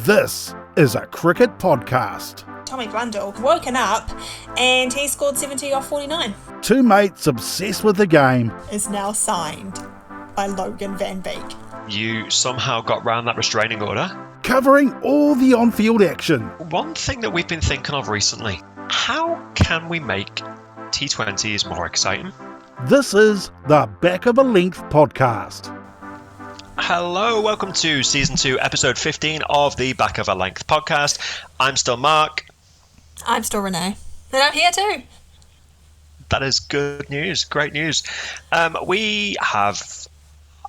This is a cricket podcast. Tommy Blundell woken up and he scored 70 off 49. Two mates obsessed with the game. Is now signed by Logan van Beek. You somehow got round that restraining order. Covering all the on-field action. One thing that we've been thinking of recently, how can we make T20s more exciting? This is the Back of a Length podcast. Hello, welcome to Season 2, Episode 15 of the Back of a Length podcast. I'm still Mark. I'm still Renee. And I'm here too. That is good news, great news. We have,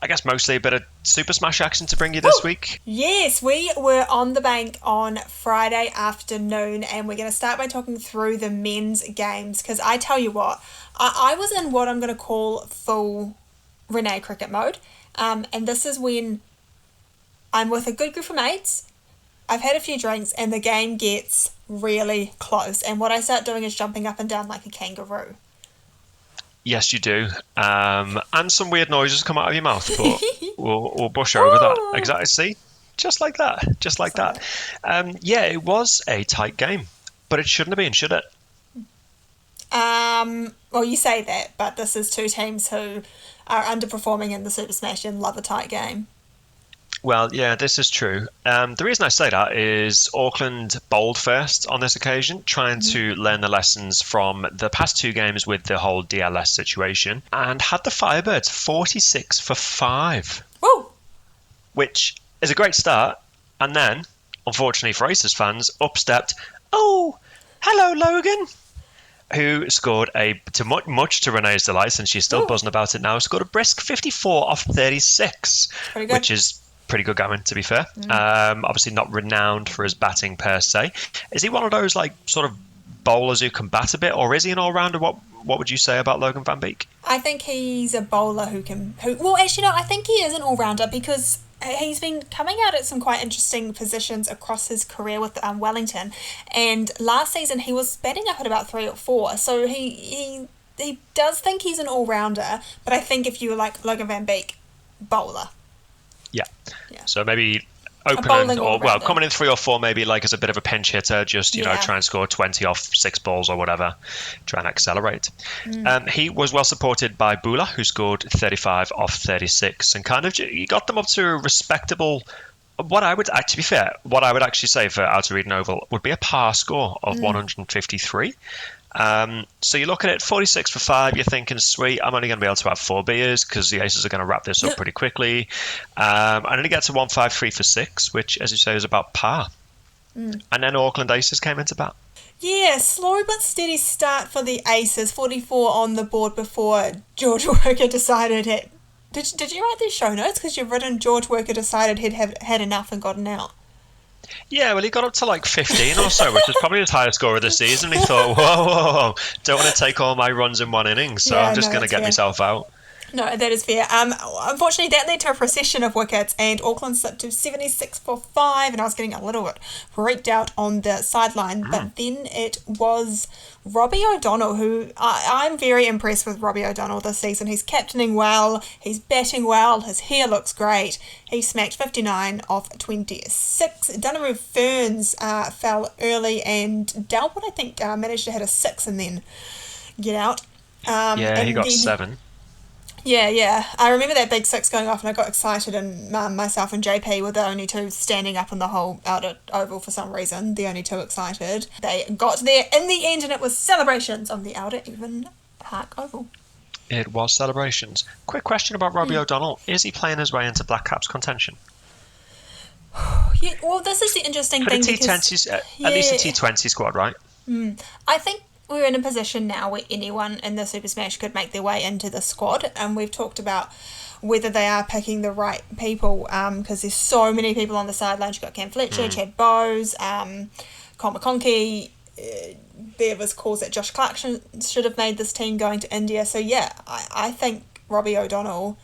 I guess, mostly a bit of SuperSmash action to bring you this week. Yes, we were on the bank on Friday afternoon and we're going to start by talking through the men's games because I tell you what, I was in what I'm going to call full Renee cricket mode. And this is when I'm with a good group of mates, I've had a few drinks and the game gets really close. And what I start doing is jumping up and down like a kangaroo. Yes, you do. And some weird noises come out of your mouth, but we'll brush over that. Exactly. See? Just like that. Just like that. Yeah, it was a tight game, but it shouldn't have been, should it? Well, you say that, but this is two teams who are underperforming in the SuperSmash and love a tight game. Well, yeah, this is true. The reason I say that is Auckland bowled first on this occasion, trying to learn the lessons from the past two games with the whole DLS situation, and had the Firebirds 46 for 5. Woo! Which is a great start. And then, unfortunately for Aces fans, up stepped, oh, hello, Logan, who scored much to Renee's delight, and she's still buzzing about it now, scored a brisk 54 off 36, which is pretty good going, to be fair. Obviously not renowned for his batting per se. Is he one of those like sort of bowlers who can bat a bit, or is he an all-rounder? What would you say about Logan van Beek? I think he's a bowler I think he is an all-rounder because he's been coming out at some quite interesting positions across his career with Wellington, and last season he was batting up at about 3 or 4, so he does think he's an all-rounder, but I think if you were like Logan van Beek, bowler. Yeah. So maybe opening coming in 3 or 4, maybe like as a bit of a pinch hitter, just you know, try and score 20 off 6 balls or whatever, try and accelerate. He was well supported by Bula, who scored 35 off 36, and kind of he got them up to a respectable. What I would actually say for Outer Eden Oval would be a par score of 153. So you look at it, 46 for 5, you're thinking, sweet, I'm only going to be able to have 4 beers because the Aces are going to wrap this up pretty quickly. And then it gets to 153 for 6, which, as you say, is about par. And then Auckland Aces came into bat. Yeah, slow but steady start for the Aces, 44 on the board before George Worker decided it. Did you write these show notes? Because you've written George Worker decided he'd had enough and gotten out. Yeah, well, he got up to like 15 or so, which is probably his highest score of the season. He thought, whoa, don't want to take all my runs in one inning, so I'm just going to get myself out. No, that is fair. Unfortunately, that led to a procession of wickets, and Auckland slipped to 76 for 5, and I was getting a little bit freaked out on the sideline. But then it was Robbie O'Donnell, who I'm very impressed with Robbie O'Donnell this season. He's captaining well, he's batting well, his hair looks great. He smacked 59 off 26. Dunaroo Ferns fell early, and Dalwood, I think, managed to hit a 6 and then get out. He got 7. Yeah. I remember that big 6 going off and I got excited, and myself and JP were the only two standing up in the whole outer oval for some reason, the only two excited. They got there in the end and it was celebrations on the outer Evan Park Oval. It was celebrations. Quick question about Robbie O'Donnell. Is he playing his way into Black Caps contention? Yeah, well, this is the interesting for thing. The T20s, at least the T20 squad, right? I think we're in a position now where anyone in the SuperSmash could make their way into the squad, and we've talked about whether they are picking the right people, because there's so many people on the sidelines. You've got Cam Fletcher, Chad Bowes, Cole McConkey. There was calls that Josh Clark should have made this team going to India. So yeah, I think Robbie O'Donnell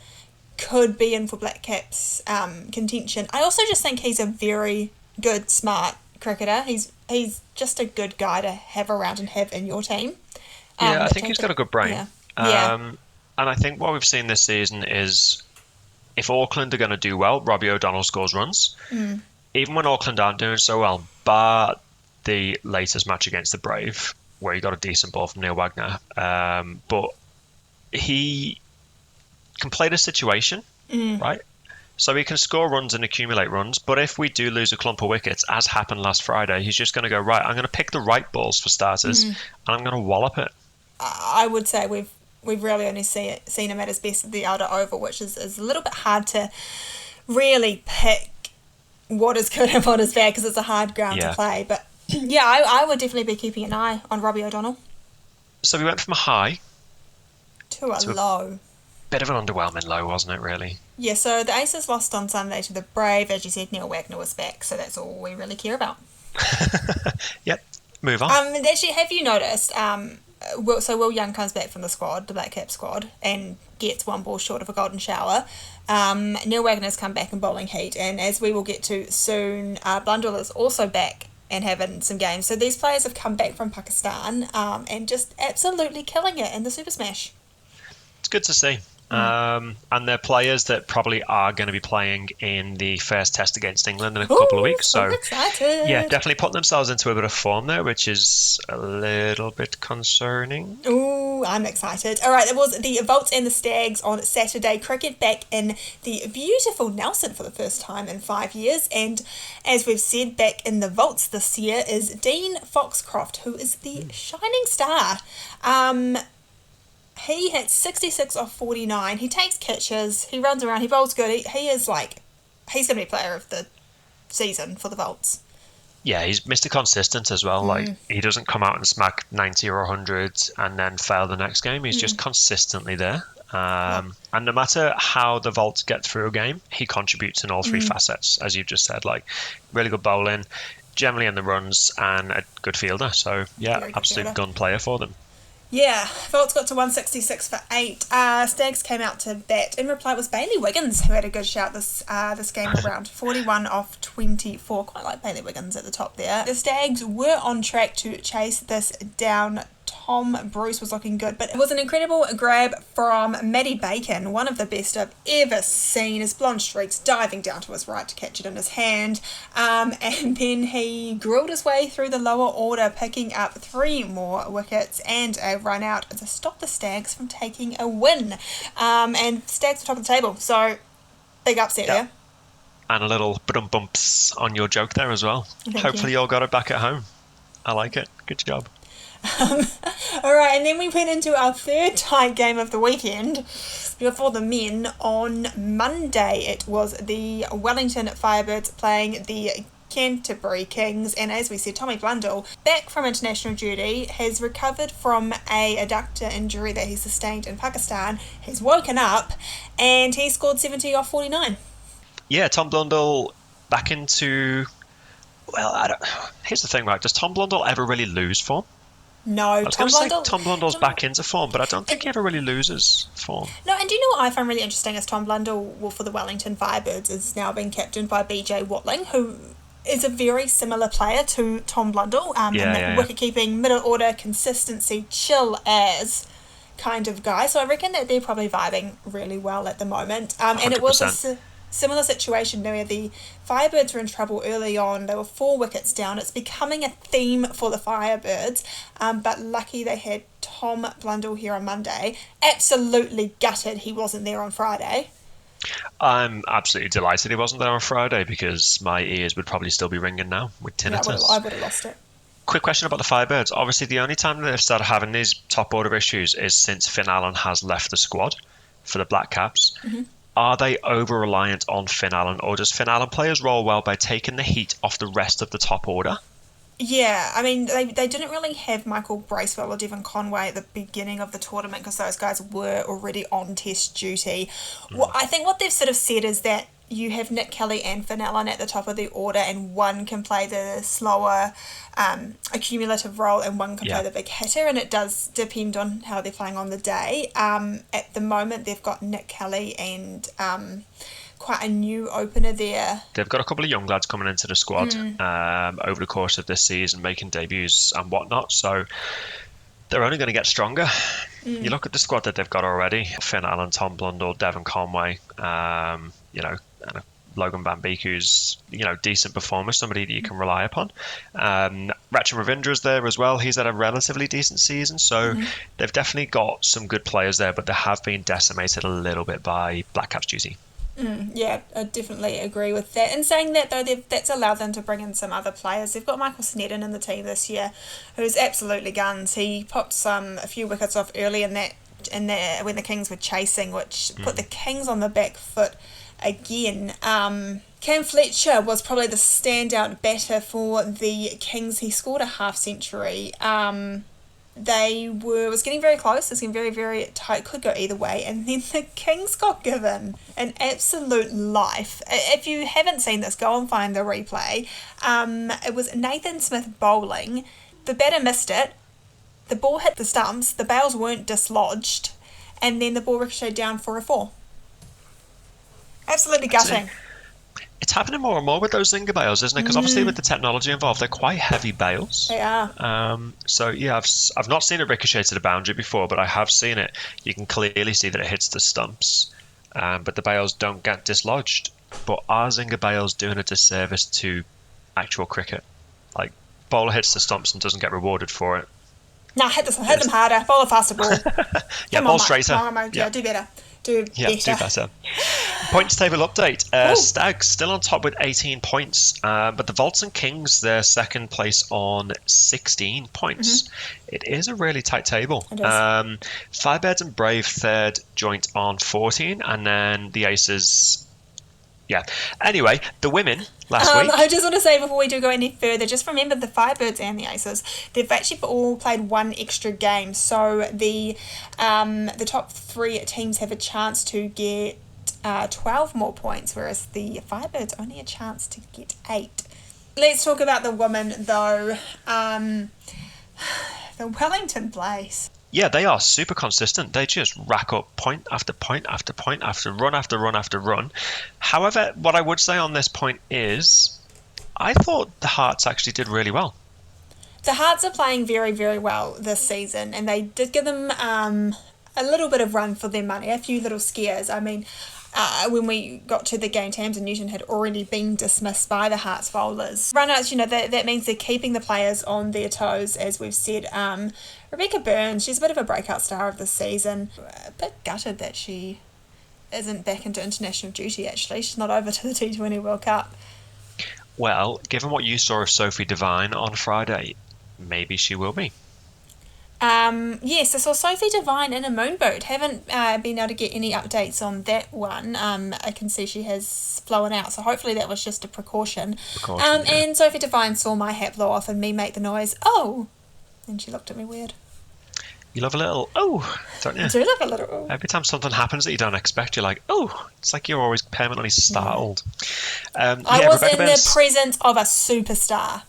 could be in for Black Caps contention. I also just think he's a very good, smart cricketer. He's just a good guy to have around and have in your team. I think he's got a good brain. And I think what we've seen this season is if Auckland are going to do well, Robbie O'Donnell scores runs. even when Auckland aren't doing so well, but the latest match against the Brave, where he got a decent ball from Neil Wagner, but he can play the situation, right? So he can score runs and accumulate runs, but if we do lose a clump of wickets, as happened last Friday, he's just going to go, right, I'm going to pick the right balls for starters, and I'm going to wallop it. I would say we've really only seen him at his best at the outer oval, which is a little bit hard to really pick what is good and what is bad, because it's a hard ground to play. But yeah, I would definitely be keeping an eye on Robbie O'Donnell. So we went from a high to a low. Bit of an underwhelming low, wasn't it, really? Yeah, so the Aces lost on Sunday to the Brave. As you said, Neil Wagner was back, so that's all we really care about. Yep, move on. Actually, have you noticed, Will Young comes back from the squad, the Black Cap squad, and gets one ball short of a golden shower. Neil Wagner's come back in bowling heat, and as we will get to soon, Blundell is also back and having some games. So these players have come back from Pakistan and just absolutely killing it in the Super Smash. It's good to see. And they're players that probably are going to be playing in the first test against England in a couple of weeks. So excited. Yeah, definitely putting themselves into a bit of form there, which is a little bit concerning. Ooh, I'm excited. All right, it was the Volts and the Stags on Saturday. Cricket back in the beautiful Nelson for the first time in 5 years. And as we've said, back in the Volts this year is Dean Foxcroft, who is the shining star. He hit 66 off 49. He takes catches. He runs around. He bowls good. He is he's going to be player of the season for the Volts. Yeah, he's Mr. Consistent as well. Like, he doesn't come out and smack 90 or 100 and then fail the next game. He's just consistently there. And no matter how the Volts get through a game, he contributes in all three facets, as you've just said. Like, really good bowling, generally in the runs, and a good fielder. So, yeah, absolute gun player for them. Yeah, Volts got to 166 for 8. Stags came out to bat. In reply was Bailey Wiggins, who had a good shout this game around. 41 off 24. Quite like Bailey Wiggins at the top there. The Stags were on track to chase this down. Tom Bruce was looking good, but it was an incredible grab from Matty Bacon, one of the best I've ever seen. His blonde streaks diving down to his right to catch it in his hand, and then he grilled his way through the lower order, picking up 3 more wickets and a run out to stop the Stags from taking a win. And Stags were top of the table, so big upset there. And a little bumps on your joke there as well. Hopefully you all got it back at home. I like it. Good job. Alright, and then we went into our third tight game of the weekend for the men. On Monday it was the Wellington Firebirds playing the Canterbury Kings, and as we said, Tommy Blundell, back from international duty, has recovered from a adductor injury that he sustained in Pakistan, has woken up, and he scored 70 off 49. Yeah, Tom Blundell back into... Well, here's the thing, right? Does Tom Blundell ever really lose form? No, I was going to say Tom Blundell's back into form, but I don't think he ever really loses form. No, and do you know what I find really interesting is Tom Blundell, for the Wellington Firebirds, is now being captained by BJ Watling, who is a very similar player to Tom Blundell. Wicket-keeping, middle order, consistency, chill as kind of guy. So I reckon that they're probably vibing really well at the moment. And it was a similar situation where the Firebirds were in trouble early on. They were 4 wickets down. It's becoming a theme for the Firebirds, but lucky they had Tom Blundell here on Monday. Absolutely gutted he wasn't there on Friday. I'm absolutely delighted he wasn't there on Friday, because my ears would probably still be ringing now with tinnitus. I would have lost it. Quick question about the Firebirds. Obviously, the only time they've started having these top order issues is since Finn Allen has left the squad for the Black Caps. Are they over-reliant on Finn Allen, or does Finn Allen play his role well by taking the heat off the rest of the top order? Yeah, I mean, they didn't really have Michael Bracewell or Devon Conway at the beginning of the tournament because those guys were already on test duty. Well, I think what they've sort of said is that you have Nick Kelly and Finn Allen at the top of the order, and one can play the slower accumulative role and one can play the big hitter, and it does depend on how they're playing on the day. At the moment, they've got Nick Kelly and quite a new opener there. They've got a couple of young lads coming into the squad over the course of this season, making debuts and whatnot, so they're only going to get stronger. You look at the squad that they've got already: Finn Allen, Tom Blundell, Devon Conway, and a Logan Beek, who's, decent performer, somebody that you can rely upon. Ratchet Ravindra's there as well. He's had a relatively decent season, so they've definitely got some good players there, but they have been decimated a little bit by Black Cap's duty. Yeah, I definitely agree with that. In saying that, though, that's allowed them to bring in some other players. They've got Michael Snedden in the team this year, who's absolutely guns. He popped a few wickets off early in that when the Kings were chasing, which put the Kings on the back foot again. Cam Fletcher was probably the standout batter for the Kings. He scored a half century. It was getting very close. It was getting very, very tight. Could go either way. And then the Kings got given an absolute life. If you haven't seen this, go and find the replay. It was Nathan Smith bowling. The batter missed it. The ball hit the stumps. The bails weren't dislodged. And then the ball ricocheted down for a 4. Absolutely gutting. It's happening more and more with those Zinger bails, isn't it? Because obviously with the technology involved, they're quite heavy bails. They are. So yeah, I've not seen it ricochet to the boundary before, but I have seen it. You can clearly see that it hits the stumps, but the bails don't get dislodged. But are Zinger bails doing a disservice to actual cricket? Like, bowler hits the stumps and doesn't get rewarded for it. Nah, hit them harder. Bowl a faster ball. Yeah, ball straighter. Yeah, do better. Do better. Points table update. Stags still on top with 18 points, but the Volts and Kings, they're second place on 16 points. It is a really tight table. It is. Firebirds and Brave third, joint on 14, and then the Aces. Yeah. Anyway, the women last week. I just want to say before we do go any further, just remember the Firebirds and the Aces, they've actually all played one extra game. So the top 3 teams have a chance to get 12 more points, whereas the Firebirds only a chance to get 8. Let's talk about the women, though. The Wellington Blaze. Yeah, they are super consistent. They just rack up point after point after point after run after run after run. However, what I would say on this point is I thought the Hearts actually did really well. The Hearts are playing very, very well this season, and they did give them a little bit of run for their money, a few little scares. I mean, when we got to the game, Tamsin Newton had already been dismissed by the Hearts bowlers. Run-outs, that means they're keeping the players on their toes, as we've said. Rebecca Burns, she's a bit of a breakout star of the season. A bit gutted that she isn't back into international duty, actually. She's not over to the T20 World Cup. Well, given what you saw of Sophie Devine on Friday, maybe she will be. Yes, I saw Sophie Devine in a moonboat. Haven't been able to get any updates on that one. I can see she has flown out, so hopefully that was just a precaution. Yeah. And Sophie Devine saw my hat blow off and me make the noise, "Oh!" And she looked at me weird. You love a little, oh, don't you? I do love a little, oh. Every time something happens that you don't expect, you're like, oh, it's like you're always permanently startled. I was Rebecca in the presence of a superstar.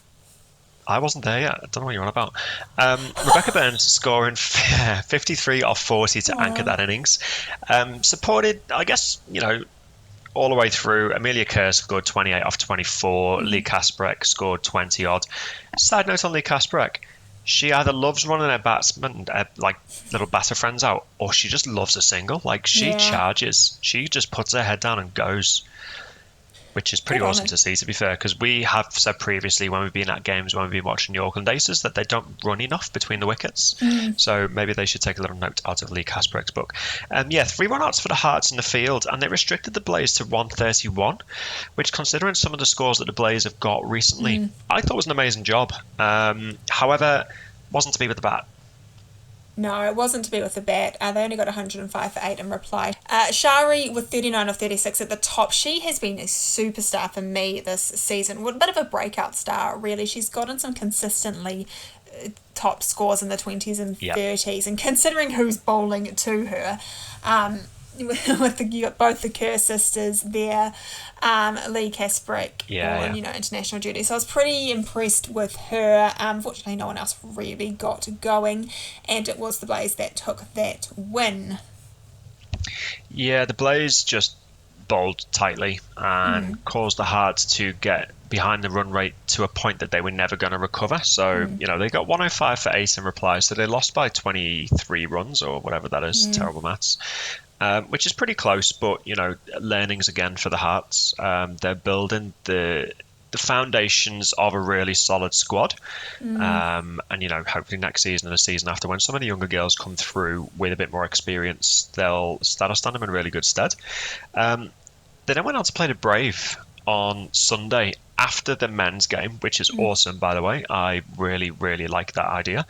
I wasn't there yet. I don't know what you're on about. Rebecca Burns scoring 53 off 40 to anchor that innings. Supported, I guess, all the way through. Amelia Kerr scored 28 off 24. Lee Kasparek scored 20 odd. Side note on Lee Kasparek. She either loves running her batsmen, like little batter friends out, or she just loves a single. Like, she charges. She just puts her head down and goes, which is pretty awesome to see, to be fair, because we have said previously when we've been at games, when we've been watching the Auckland Aces, that they don't run enough between the wickets. So maybe they should take a little note out of Lee Kasparek's book. 3 run-outs for the Hearts in the field, and they restricted the Blaze to 131, which, considering some of the scores that the Blaze have got recently, I thought was an amazing job. However, wasn't to be with the bat. No, it wasn't to be with the bat. They only got 105 for 8 in reply. Shari with 39 of 36 at the top. She has been a superstar for me this season. A bit of a breakout star, really. She's gotten some consistently top scores in the 20s and 30s. And considering who's bowling to her, you got both the Kerr sisters there, Lee Kasparek on international duty. So I was pretty impressed with her. Unfortunately, no one else really got going, and it was the Blaze that took that win. Yeah, the Blaze just bowled tightly and caused the Hearts to get behind the run rate to a point that they were never going to recover. So, they got 105 for 8 in reply, so they lost by 23 runs or whatever that is. Terrible maths. which is pretty close, but, learnings again for the Hearts. They're building the foundations of a really solid squad. And, hopefully next season and the season after, when some of the younger girls come through with a bit more experience, that'll stand them in really good stead. They then went on to play the Brave on Sunday after the men's game, which is awesome, by the way. I really, really like that idea.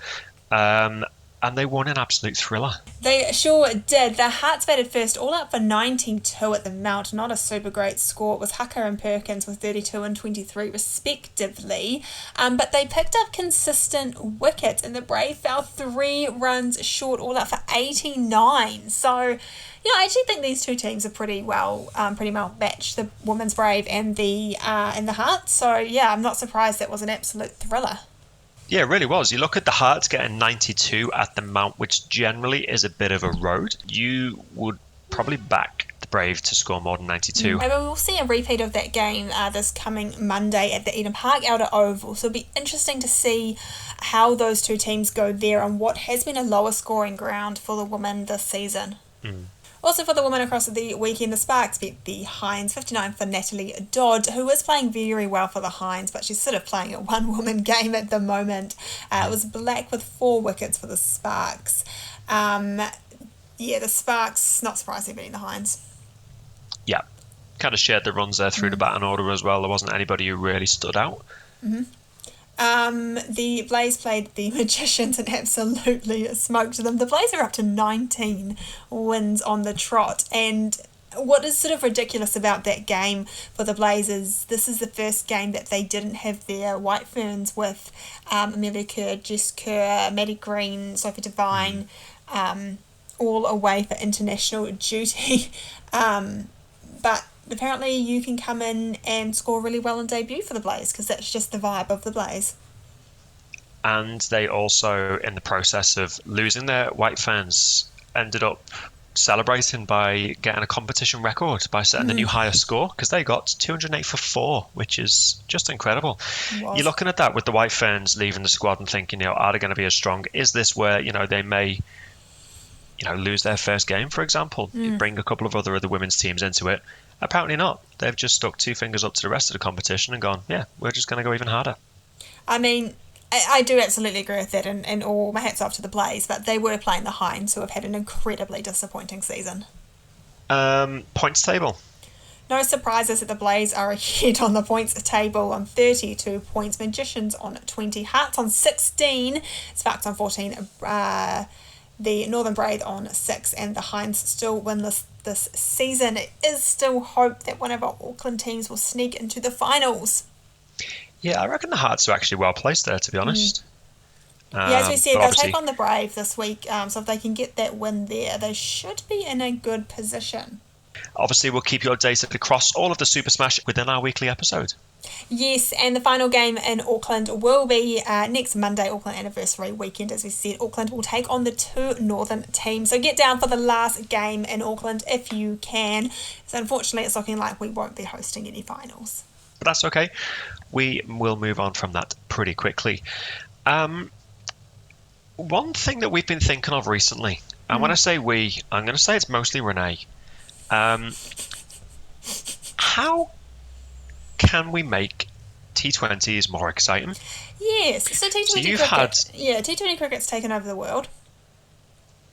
And they won an absolute thriller. They sure did. The Hearts batted first, all up for 92 at the Mount. Not a super great score. It was Hucker and Perkins with 32 and 23 respectively. But they picked up consistent wickets, and the Brave fell 3 runs short, all up for 89. So, I actually think these two teams are pretty well matched, the Women's Brave and the Hearts. So, yeah, I'm not surprised that was an absolute thriller. Yeah, it really was. You look at the Hearts getting 92 at the Mount, which generally is a bit of a road. You would probably back the Brave to score more than 92. Maybe we'll see a repeat of that game this coming Monday at the Eden Park Outer Oval. So it'll be interesting to see how those two teams go there on what has been a lower scoring ground for the women this season. Also for the women across the weekend, the Sparks beat the Hinds 59 for Natalie Dodd, who is playing very well for the Hinds, but she's sort of playing a one-woman game at the moment. It was Black with 4 wickets for the Sparks. The Sparks, not surprisingly, beating the Hinds. Yeah, kind of shared the runs there through the batting order as well. There wasn't anybody who really stood out. The Blaze played the Magicians and absolutely smoked them. The Blaze are up to 19 wins on the trot, and what is sort of ridiculous about that game for the Blazers, this is the first game that they didn't have their White Ferns with Amelia Kerr, Jess Kerr, Maddie Green, Sophie Devine, all away for international duty. But apparently you can come in and score really well on debut for the Blaze, because that's just the vibe of the Blaze. And they also, in the process of losing their White Ferns, ended up celebrating by getting a competition record by setting a new higher score, because they got 208 for 4, which is just incredible. Wow. You're looking at that with the White Ferns leaving the squad and thinking, are they going to be as strong? Is this where, they may lose their first game, for example? You bring a couple of the women's teams into it. Apparently not. They've just stuck 2 fingers up to the rest of the competition and gone, yeah, we're just going to go even harder. I mean, I do absolutely agree with that, and all my hats off to the Blaze, but they were playing the Hinds, who have had an incredibly disappointing season. Points table. No surprises that the Blaze are ahead on the points table on 32 points. Magicians on 20, Hearts on 16, Sparks on 14, the Northern Brave on 6, and the Hinds still winless this season. It is still hope that one of our Auckland teams will sneak into the finals. Yeah, I reckon the Hearts are actually well placed there, to be honest. As we said, they'll take on the Brave this week, so if they can get that win there, they should be in a good position. Obviously, we'll keep you updated across all of the Super Smash within our weekly episode. Yes, and the final game in Auckland will be next Monday, Auckland anniversary weekend. As we said, Auckland will take on the 2 northern teams. So get down for the last game in Auckland if you can. So unfortunately, it's looking like we won't be hosting any finals. But that's okay. We will move on from that pretty quickly. One thing that we've been thinking of recently, and when I say we, I'm going to say it's mostly Renee. How can we make T20s more exciting? Yes, so T20 cricket's taken over the world.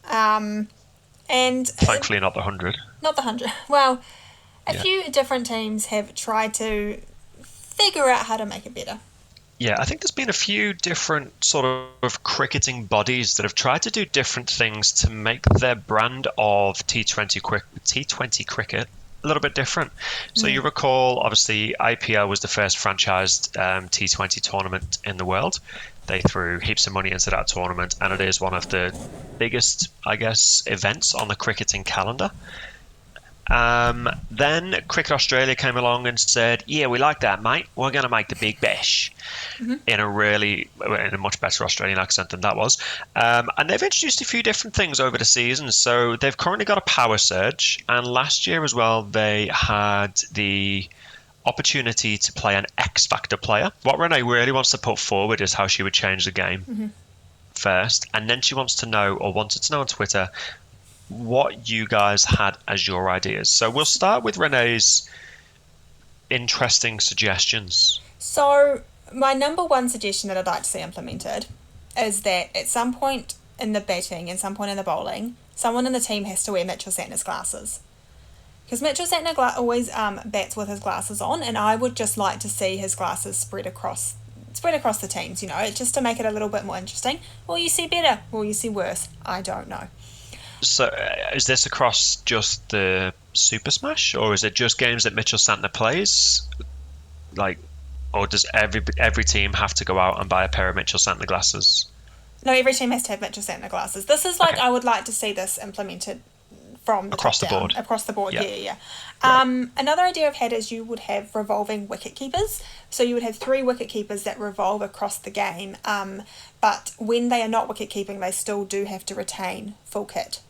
And thankfully not the 100. Not the 100. Well, a few different teams have tried to figure out how to make it better. Yeah, I think there's been a few different sort of cricketing bodies that have tried to do different things to make their brand of T20 cricket a little bit different. So you recall, obviously, IPL was the first franchised T20 tournament in the world. They threw heaps of money into that tournament, and it is one of the biggest, I guess, events on the cricketing calendar. Then Cricket Australia came along and said, yeah, we like that, mate. We're going to make the Big Bash in a much better Australian accent than that was. And they've introduced a few different things over the season. So they've currently got a power surge. And last year as well, they had the opportunity to play an X Factor player. What Renee really wants to put forward is how she would change the game first. And then she wanted to know on Twitter, what you guys had as your ideas. So we'll start with Renee's interesting suggestions. So my number one suggestion that I'd like to see implemented is that at some point in the batting and some point in the bowling, someone in the team has to wear Mitchell Santner's glasses. Because Mitchell Santner always bats with his glasses on, and I would just like to see his glasses spread across the teams, just to make it a little bit more interesting. Will you see better? Will you see worse? I don't know. So is this across just the SuperSmash, or is it just games that Mitchell Santner plays? Or does every team have to go out and buy a pair of Mitchell Santner glasses? No, every team has to have Mitchell Santner glasses. This is okay. I would like to see this implemented from the across the board. Across the board, yeah. Right. Another idea I've had is you would have revolving wicket keepers. So you would have 3 wicket keepers that revolve across the game. But when they are not wicket keeping, they still do have to retain full kit.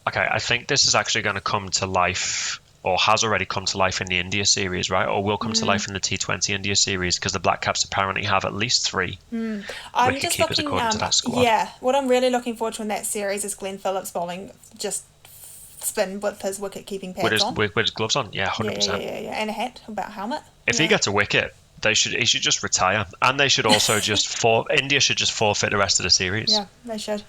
Okay, I think this is actually going to come to life, or has already come to life in the India series, right? Or will come to life in the T20 India series, because the Black Caps apparently have at least 3 wicket keepers according to that squad. Yeah, what I'm really looking forward to in that series is Glenn Phillips bowling just spin with his wicket keeping pads on. With his gloves on, yeah, 100%. Yeah, and a hat, about helmet. If he gets a wicket, he should just retire, and they should also India should just forfeit the rest of the series. Yeah, they should.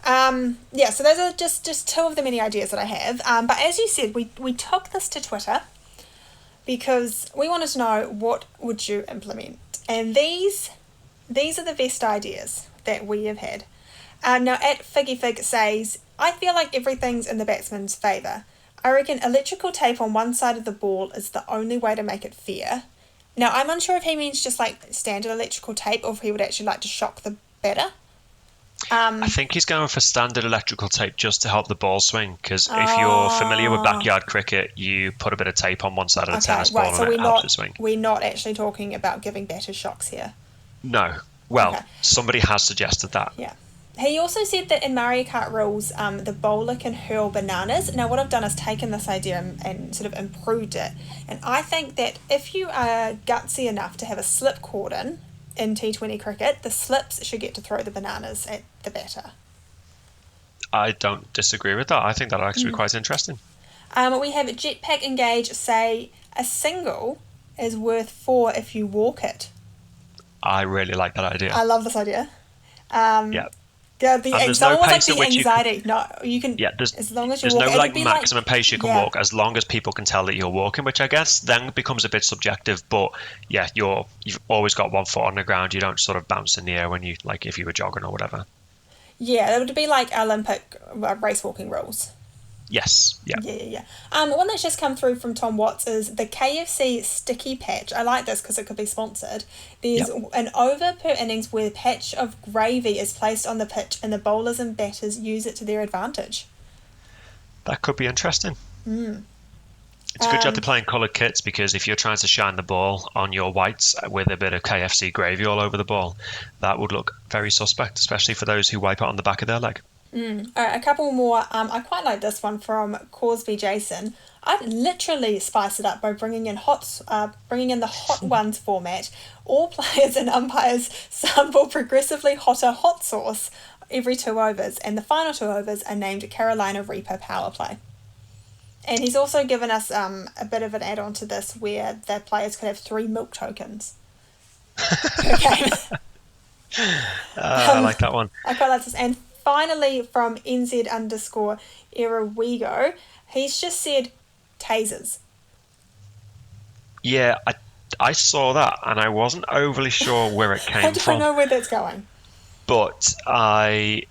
So those are just 2 of the many ideas that I have. But as you said, we took this to Twitter because we wanted to know what would you implement, and these are the best ideas that we have had. Now at Figgy Fig says, I feel like everything's in the batsman's favour. I reckon electrical tape on one side of the ball is the only way to make it fair. Now I'm unsure if he means just like standard electrical tape or if he would actually like to shock the batter. I think he's going for standard electrical tape just to help the ball swing, because if you're familiar with backyard cricket, you put a bit of tape on one side of the tennis ball and it helps it swing. We're not actually talking about giving batters shocks here. No. Well, somebody has suggested that. Yeah. He also said that in Mario Kart rules, the bowler can hurl bananas. Now, what I've done is taken this idea and sort of improved it. And I think that if you are gutsy enough to have a slip cordon in T20 cricket, the slips should get to throw the bananas at the batter. I don't disagree with that. I think that'll actually be quite interesting. We have Jetpack Engage say a single is worth 4 if you walk it. I really like that idea. I love this idea. Yeah. There's no pace at which anxiety. You can. Yeah, as long as you there's walk, no maximum pace you can walk, as long as people can tell that you're walking, which I guess then becomes a bit subjective. But yeah, you've always got one foot on the ground. You don't sort of bounce in the air when you if you were jogging or whatever. Yeah, it would be like Olympic race walking rules. Yes. Yeah. Yeah. One that's just come through from Tom Watts is the KFC sticky patch. I like this because it could be sponsored. There's an over per innings where a patch of gravy is placed on the pitch and the bowlers and batters use it to their advantage. That could be interesting. It's a good job they're playing coloured kits, because if you're trying to shine the ball on your whites with a bit of KFC gravy all over the ball, that would look very suspect, especially for those who wipe it on the back of their leg. All right, a couple more. I quite like this one from Corsby Jason. I'd literally spice it up by bringing in the hot ones format. All players and umpires sample progressively hotter hot sauce every 2 overs, and the final 2 overs are named Carolina Reaper Power Play. And he's also given us a bit of an add-on to this where the players could have 3 milk tokens per game. I like that one. I quite like this. And finally, from NZ_Erawego, he's just said tasers. Yeah, I saw that and I wasn't overly sure where it came from. I don't know where that's going. But I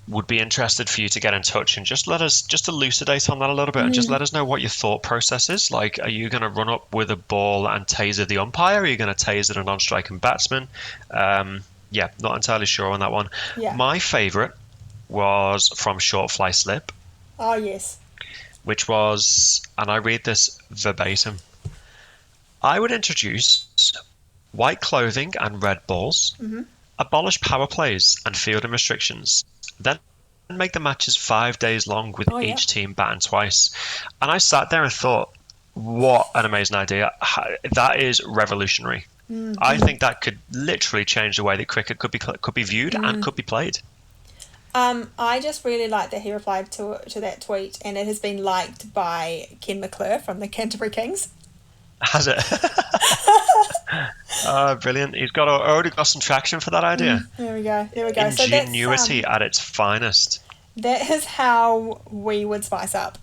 would be interested for you to get in touch and just elucidate on that a little bit, and just let us know what your thought process is. Like, are you going to run up with a ball and taser the umpire? Are you going to taser a non-striking batsman? Yeah, not entirely sure on that one. Yeah. My favourite was from Short Fly Slip. Oh, yes. Which was, and I read this verbatim, I would introduce white clothing and red balls, abolish power plays and fielding restrictions, then make the matches 5 days long with each team batting twice. And I sat there and thought, what an amazing idea. That is revolutionary. I think that could literally change the way that cricket could be viewed and could be played. I just really like that he replied to that tweet, and it has been liked by Ken McClure from the Canterbury Kings. Has it? Brilliant. He's already got some traction for that idea. There we go. Ingenuity at its finest. That is how we would spice up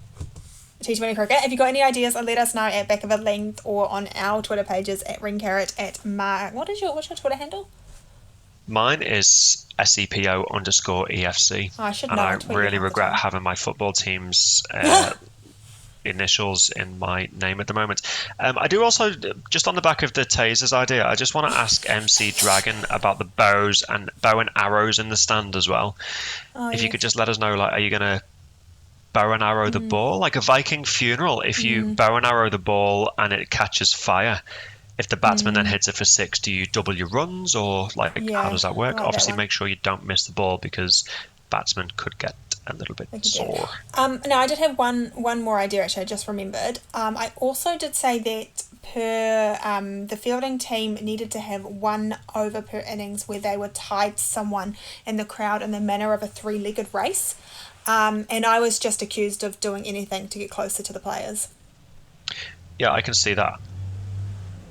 T20 cricket. If you've got any ideas, let us know at Back of a Length or on our Twitter pages at Ringcarrot, at Mark. What's your Twitter handle? Mine is SEPO_EFC. I should know. And I really regret having my football team's initials in my name at the moment. I do also, just on the back of the tasers idea, I just want to ask MC Dragon about the bow and arrows in the stand as well. If you could just let us know, like, are you going to bow and arrow the ball like a Viking funeral? If you bow and arrow the ball and it catches fire, if the batsman then hits it for 6, do you double your runs, or how does that work? Obviously, make sure you don't miss the ball, because batsmen could get a little bit sore. No, I did have one more idea, actually. I just remembered. I also did say that the fielding team needed to have 1 over per innings where they were tied to someone in the crowd in the manner of a 3-legged race. And I was just accused of doing anything to get closer to the players. Yeah, I can see that.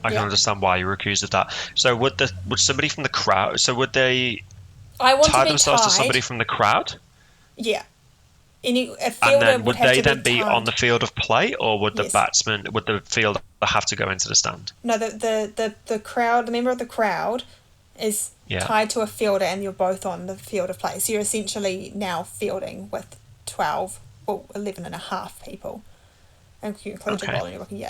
I can understand why you were accused of that. So would somebody from the crowd? So would they tie themselves to somebody from the crowd? Yeah. And then would they then be on the field of play, or would the fielder have to go into the stand? No, the crowd, the member of the crowd is tied to a fielder, and you're both on the field of play. So you're essentially now fielding with 12 or 11 and a half people. And you include your ball, and you're looking,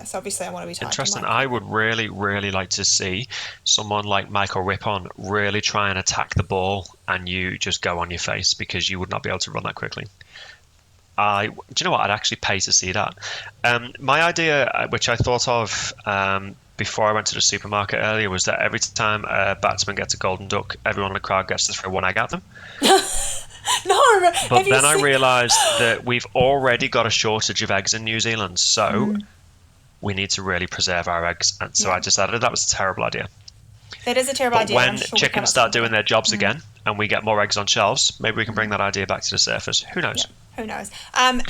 So obviously I want to be tied. Interesting. I would really, really like to see someone like Michael Rippon really try and attack the ball, and you just go on your face, because you would not be able to run that quickly. Do you know what? I'd actually pay to see that. My idea, which I thought of before I went to the supermarket earlier, was that every time a batsman gets a golden duck, everyone in the crowd gets to throw one egg at them. No, but then I realised that we've already got a shortage of eggs in New Zealand, so we need to really preserve our eggs. And so I decided that was a terrible idea. That is a terrible idea. When chickens start doing their jobs again, and we get more eggs on shelves, maybe we can bring that idea back to the surface. Who knows? Yeah. Who knows?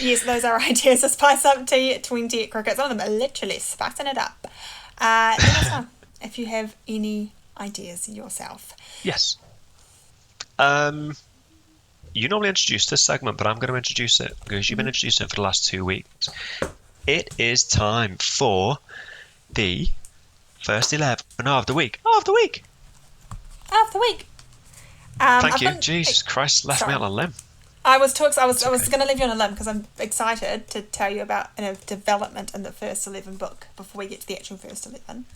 Yes, those are ideas to spice up T20 at cricket. Some of them are literally spicing it up. Let us know if you have any ideas yourself. Yes. You normally introduce this segment, but I'm going to introduce it because you've been introducing it for the last 2 weeks. It is time for the first 11 of the week. Of the week. Thank you. Jesus Christ, left me on a limb. I was going to leave you on a limb because I'm excited to tell you about a development in the first 11 book before we get to the actual first 11.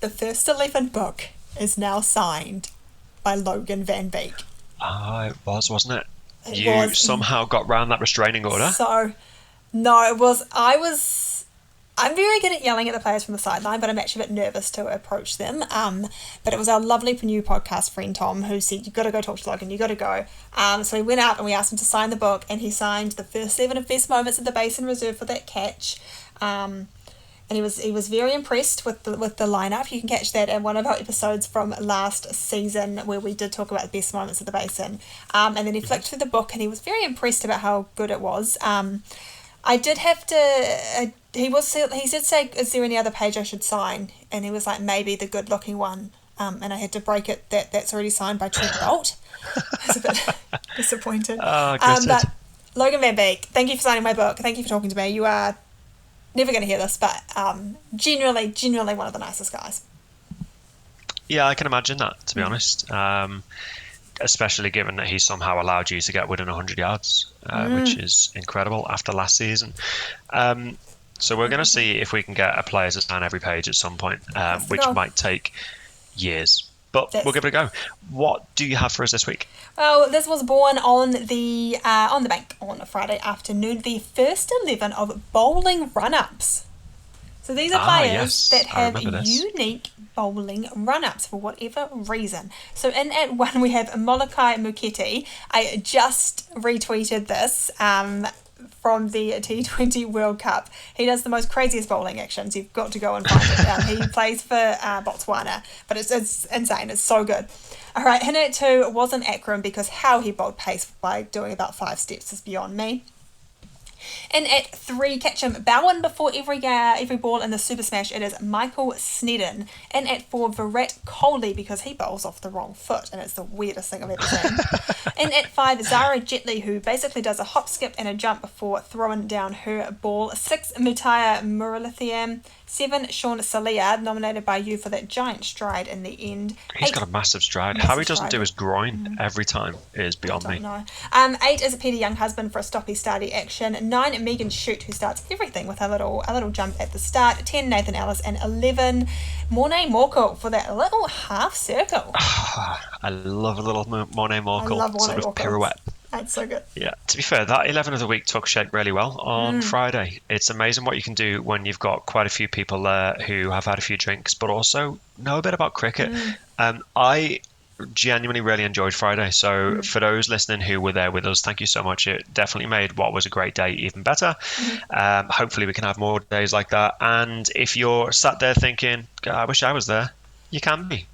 The first 11 book is now signed by Logan van Beek. It was, wasn't it? You somehow got round that restraining order. So, no, it was. I'm very good at yelling at the players from the sideline, but I'm actually a bit nervous to approach them. But it was our lovely new podcast friend Tom who said, "You've got to go talk to Logan. You've got to go." So we went out and we asked him to sign the book, and he signed the first 7 of best moments at the Basin Reserve for that catch. And he was very impressed with the lineup. You can catch that in one of our episodes from last season where we did talk about the best moments at the Basin. And then he flicked through the book and he was very impressed about how good it was. I did have to. He said, "Say, is there any other page I should sign?" And he was like, "Maybe the good-looking one." And I had to break it that's already signed by Trent Bolt. I was a bit disappointed. But Logan van Beek, thank you for signing my book. Thank you for talking to me. You are never going to hear this, but genuinely one of the nicest guys. Yeah, I can imagine that, to be honest. Especially given that he somehow allowed you to get within 100 yards, which is incredible after last season. So we're going to see if we can get a player to sign every page at some point, which might take years. But we'll give it a go. What do you have for us this week? Well, this was born on the bank on a Friday afternoon. The first 11 of bowling run-ups. So these are players that have unique bowling run-ups for whatever reason. So in at 1 we have Molokai Muketi. I just retweeted this from the T20 World Cup. He does the most craziest bowling actions. You've got to go and find it. He plays for Botswana, but it's insane. It's so good. All right, in at 2 wasn't Akron because how he bowled pace by doing about 5 steps is beyond me. In at 3, catch him bowing before every ball in the Super Smash, it is Michael Snedden. In at 4, Virat Kohli because he bowls off the wrong foot and it's the weirdest thing I've ever seen. In at 5, Zara Jetley, who basically does a hop, skip and a jump before throwing down her ball. 6, Mutaya Muralithiam. 7, Sean Salia, nominated by you for that giant stride in the end. He's got a massive stride. How he doesn't do his groin every time is beyond me. Know. 8 is Peter Younghusband for a stoppy-starty action. 9, Megan Shute, who starts everything with a little jump at the start. 10, Nathan Ellis. And 11, Mornay Morkel for that little half circle. I love a little Mornay Morkel sort of pirouette. That's so good. Yeah, to be fair, that 11 of the week took shape really well on Friday. It's amazing what you can do when you've got quite a few people there who have had a few drinks, but also know a bit about cricket. I genuinely really enjoyed Friday. So for those listening who were there with us, thank you so much. It definitely made what was a great day even better. Hopefully we can have more days like that. And if you're sat there thinking, I wish I was there, you can be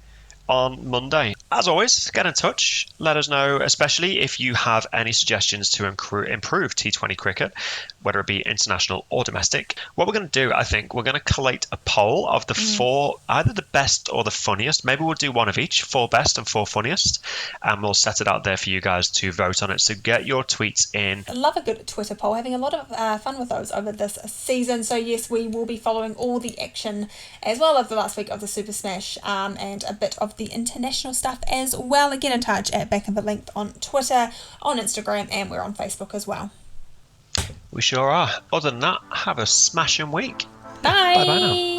on Monday. As always, get in touch. Let us know, especially if you have any suggestions to improve T20 cricket, whether it be international or domestic. What we're going to do, I think, we're going to collate a poll of the 4, either the best or the funniest. Maybe we'll do one of each, 4 best and 4 funniest, and we'll set it out there for you guys to vote on it. So get your tweets in. I love a good Twitter poll. Having a lot of fun with those over this season. So yes, we will be following all the action as well as the last week of the Super Smash and a bit of the international stuff as well. Get in touch at Back of the Length on Twitter, on Instagram, and we're on Facebook as well. We sure are. Other than that, have a smashing week. Bye. Bye now.